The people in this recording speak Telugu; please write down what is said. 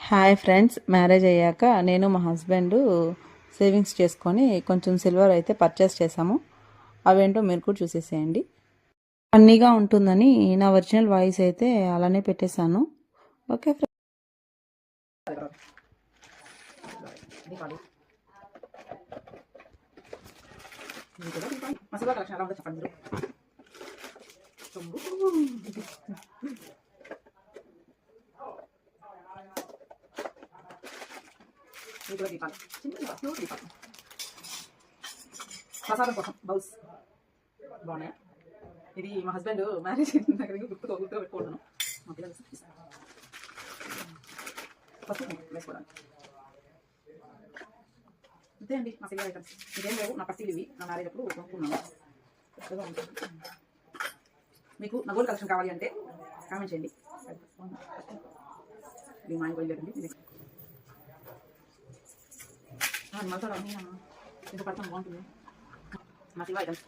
హాయ్ ఫ్రెండ్స్, మ్యారేజ్ అయ్యాక నేను మా హస్బెండ్ సేవింగ్స్ చేసుకొని కొంచెం సిల్వర్ అయితే పర్చేస్ చేసాము. అవేంటో మీరు కూడా చూసేసేయండి. ఫన్నీగా ఉంటుందని నా ఒరిజినల్ వాయిస్ అయితే అలానే పెట్టేశాను. Okay friends. ప్రసాదం కోసం బౌల్స్ బాగున్నాయి. ఇది మా హస్బెండ్ మ్యారేజ్ దగ్గర గుర్తుగా పెట్టుకుంటున్నాను. మా పిల్లలు ఫస్ట్ వేసుకోవడానికి అంతే అండి. మా సిల్వర్ ఐటమ్స్ ఇదేం లేవు. నా పట్టీలు ఇవి నా మ్యారేజ్ అప్పుడు కొనుక్కున్నాను. మీకు నా గోల్డ్ కలెక్షన్ కావాలి అంటే కామెంట్ చేయండి. ఇది మా ఇంట్లో లేదండి. మసాలా ఇంకా పడతాను బాగుంటుంది. మా సిల్వర్ ఐటమ్స్